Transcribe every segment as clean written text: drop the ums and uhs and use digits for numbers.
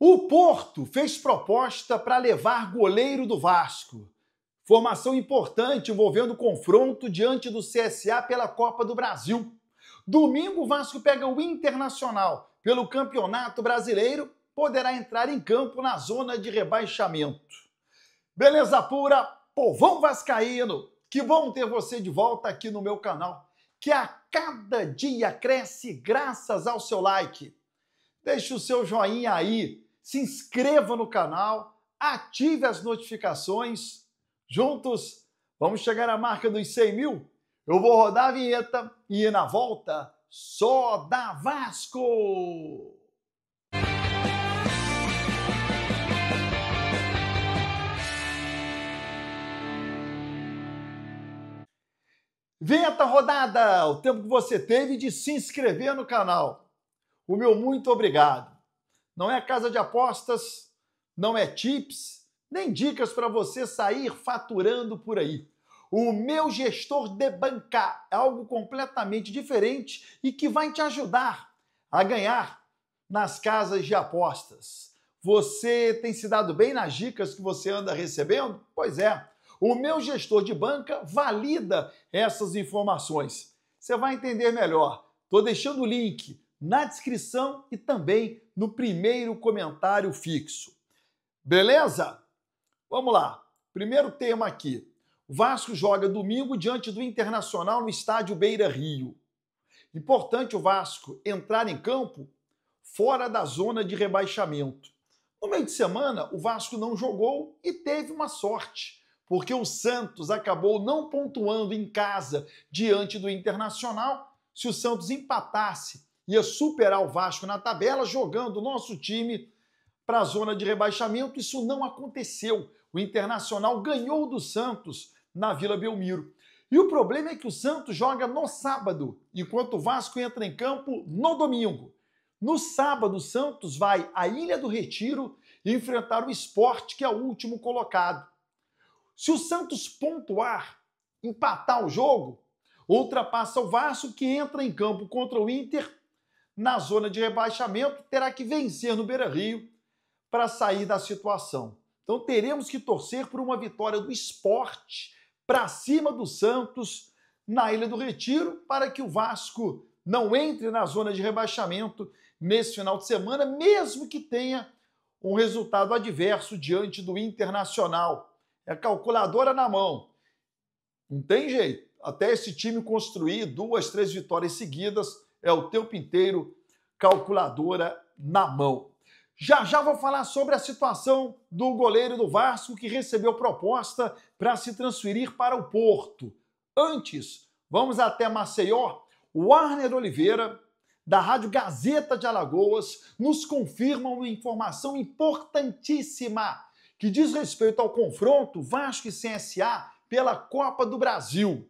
O Porto fez proposta para levar goleiro do Vasco. Formação importante envolvendo confronto diante do CSA pela Copa do Brasil. Domingo o Vasco pega o Internacional pelo Campeonato Brasileiro, poderá entrar em campo na zona de rebaixamento. Beleza pura, povão vascaíno, que bom ter você de volta aqui no meu canal, que a cada dia cresce graças ao seu like. Deixe o seu joinha aí, se inscreva no canal, ative as notificações. Juntos, vamos chegar à marca dos 100 mil? Eu vou rodar a vinheta e na volta, só dá Vasco! Vinheta rodada! O tempo que você teve de se inscrever no canal. O meu muito obrigado. Não é casa de apostas, não é tips, nem dicas para você sair faturando por aí. O meu gestor de banca é algo completamente diferente e que vai te ajudar a ganhar nas casas de apostas. Você tem se dado bem nas dicas que você anda recebendo? Pois é, o meu gestor de banca valida essas informações. Você vai entender melhor. Estou deixando o link na descrição e também no primeiro comentário fixo. Beleza? Vamos lá. Primeiro tema aqui. O Vasco joga domingo diante do Internacional no estádio Beira-Rio. Importante o Vasco entrar em campo fora da zona de rebaixamento. No meio de semana, o Vasco não jogou e teve uma sorte, porque o Santos acabou não pontuando em casa diante do Internacional. Se o Santos empatasse, ia superar o Vasco na tabela, jogando o nosso time para a zona de rebaixamento. Isso não aconteceu. O Internacional ganhou do Santos na Vila Belmiro. E o problema é que o Santos joga no sábado, enquanto o Vasco entra em campo no domingo. No sábado, o Santos vai à Ilha do Retiro enfrentar o Sport, que é o último colocado. Se o Santos pontuar, empatar o jogo, ultrapassa o Vasco, que entra em campo contra o Inter na zona de rebaixamento, terá que vencer no Beira-Rio para sair da situação. Então teremos que torcer por uma vitória do Sport para cima do Santos na Ilha do Retiro, para que o Vasco não entre na zona de rebaixamento nesse final de semana, mesmo que tenha um resultado adverso diante do Internacional. É calculadora na mão. Não tem jeito. Até esse time construir 2, 3 vitórias seguidas, é o tempo inteiro calculadora na mão. Já já vou falar sobre a situação do goleiro do Vasco que recebeu proposta para se transferir para o Porto. Antes, vamos até Maceió. O Warner Oliveira, da Rádio Gazeta de Alagoas, nos confirma uma informação importantíssima que diz respeito ao confronto Vasco e CSA pela Copa do Brasil.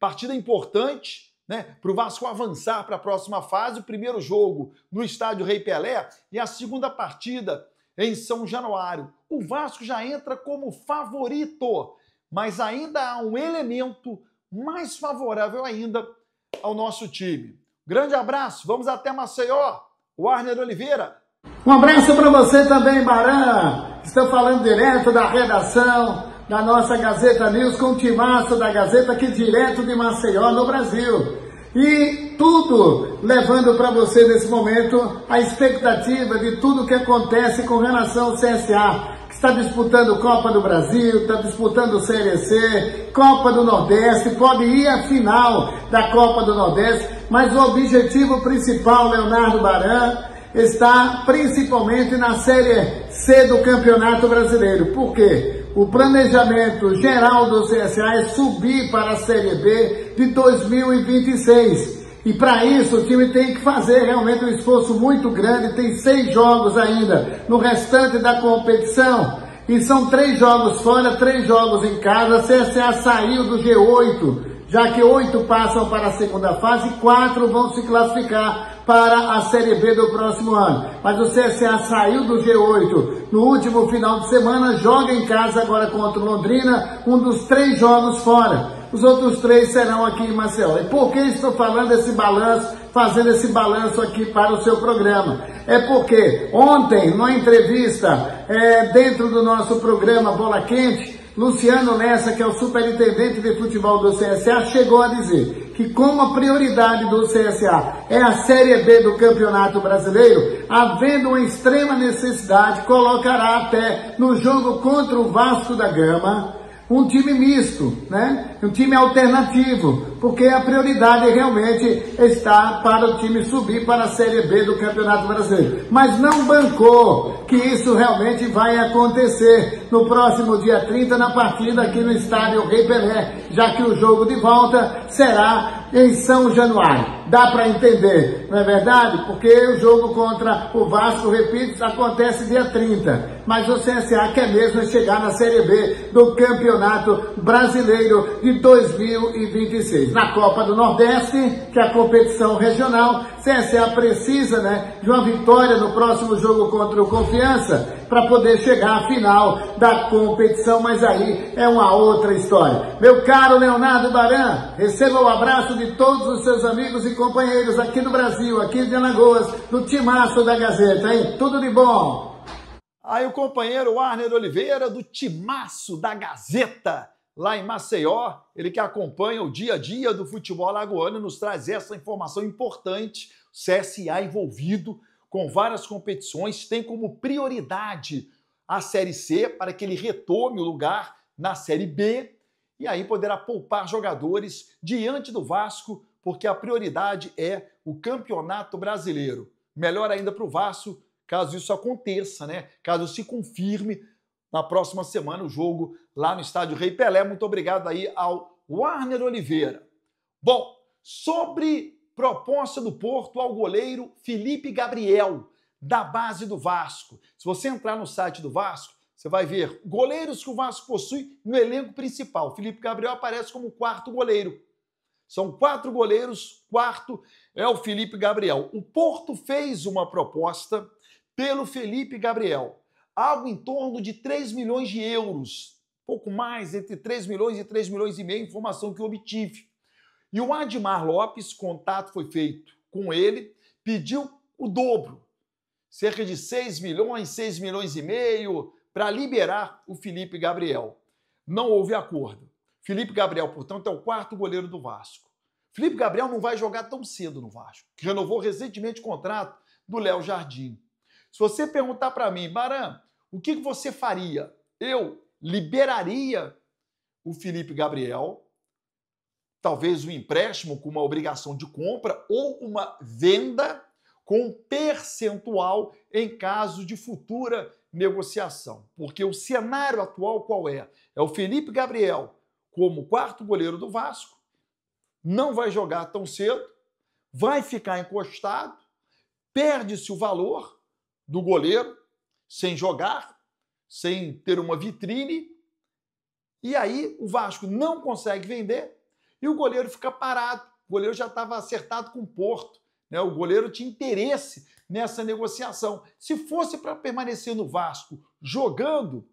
Partida importante, né, para o Vasco avançar para a próxima fase. O primeiro jogo no estádio Rei Pelé e a segunda partida em São Januário. O Vasco já entra como favorito, mas ainda há um elemento mais favorável ainda ao nosso time. Grande abraço, vamos até Maceió. Warner Oliveira. Um abraço para você também, Baran. Estou falando direto da redação da nossa Gazeta News, com o timaço da Gazeta aqui direto de Maceió, no Brasil. E tudo levando para você nesse momento a expectativa de tudo que acontece com relação ao CSA, que está disputando Copa do Brasil, está disputando Série C, Copa do Nordeste, pode ir à final da Copa do Nordeste, mas o objetivo principal, Leonardo Baran, está principalmente na Série C do Campeonato Brasileiro. Por quê? O planejamento geral do CSA é subir para a Série B de 2026. E para isso o time tem que fazer realmente um esforço muito grande. Tem 6 jogos ainda no restante da competição. E são 3 jogos fora, 3 jogos em casa. A CSA saiu do G8, já que 8 passam para a segunda fase e 4 vão se classificar para a Série B do próximo ano. Mas o CSA saiu do G8 no último final de semana, joga em casa agora contra o Londrina, um dos 3 jogos fora. os outros 3 serão aqui em Maceió. E por que estou falando esse balanço, fazendo esse balanço aqui para o seu programa? É porque ontem, numa entrevista dentro do nosso programa Bola Quente, Luciano Lessa, que é o superintendente de futebol do CSA, chegou a dizer que como a prioridade do CSA é a Série B do Campeonato Brasileiro, havendo uma extrema necessidade, colocará até no jogo contra o Vasco da Gama um time misto, né? Um time alternativo, porque a prioridade realmente está para o time subir para a Série B do Campeonato Brasileiro. Mas não bancou que isso realmente vai acontecer no próximo dia 30, na partida aqui no estádio Rei Pelé, já que o jogo de volta será em São Januário. Dá para entender, não é verdade? Porque o jogo contra o Vasco, repito, acontece dia 30. Mas o CSA quer mesmo chegar na Série B do Campeonato Brasileiro de 2026. Na Copa do Nordeste, que é a competição regional, CSA precisa, né, de uma vitória no próximo jogo contra o Confiança para poder chegar à final da competição, mas aí é uma outra história. Meu caro Leonardo Baran, receba o abraço de todos os seus amigos e companheiros aqui do Brasil, aqui de Alagoas, do timaço da Gazeta, hein? Tudo de bom! Aí o companheiro Warner Oliveira, do timaço da Gazeta, lá em Maceió, ele que acompanha o dia a dia do futebol alagoano, nos traz essa informação importante. O CSA envolvido com várias competições, tem como prioridade a Série C para que ele retome o lugar na Série B e aí poderá poupar jogadores diante do Vasco, porque a prioridade é o Campeonato Brasileiro. Melhor ainda para o Vasco, caso isso aconteça, né? Caso se confirme na próxima semana o jogo lá no estádio Rei Pelé. Muito obrigado aí ao Warner Oliveira. Bom, sobre proposta do Porto ao goleiro Felipe Gabriel, da base do Vasco. Se você entrar no site do Vasco, você vai ver goleiros que o Vasco possui no elenco principal. O Felipe Gabriel aparece como 4º goleiro. São 4 goleiros, 4º é o Felipe Gabriel. O Porto fez uma proposta pelo Felipe Gabriel, algo em torno de 3 milhões de euros, pouco mais, entre 3 milhões e 3 milhões e meio, informação que eu obtive. E o Admar Lopes, contato foi feito com ele, pediu o dobro, cerca de 6 milhões e meio, para liberar o Felipe Gabriel. Não houve acordo. Felipe Gabriel, portanto, é o 4º goleiro do Vasco. Felipe Gabriel não vai jogar tão cedo no Vasco, que renovou recentemente o contrato do Léo Jardim. Se você perguntar para mim, Baran, o que você faria? Eu liberaria o Felipe Gabriel, talvez um empréstimo com uma obrigação de compra ou uma venda com percentual em caso de futura negociação. Porque o cenário atual qual é? É o Felipe Gabriel como 4º goleiro do Vasco, não vai jogar tão cedo, vai ficar encostado, perde-se o valor do goleiro sem jogar, sem ter uma vitrine, e aí o Vasco não consegue vender e o goleiro fica parado. O goleiro já estava acertado com o Porto, né? O goleiro tinha interesse nessa negociação. Se fosse para permanecer no Vasco jogando,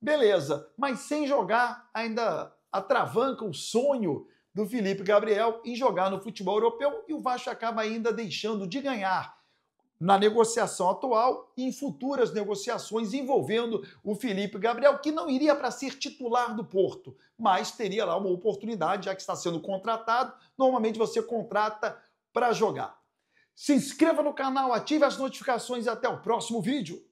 beleza, mas sem jogar ainda atravanca o sonho do Felipe Gabriel em jogar no futebol europeu e o Vasco acaba ainda deixando de ganhar na negociação atual e em futuras negociações envolvendo o Felipe Gabriel, que não iria para ser titular do Porto, mas teria lá uma oportunidade, já que está sendo contratado. Normalmente você contrata para jogar. Se inscreva no canal, ative as notificações e até o próximo vídeo.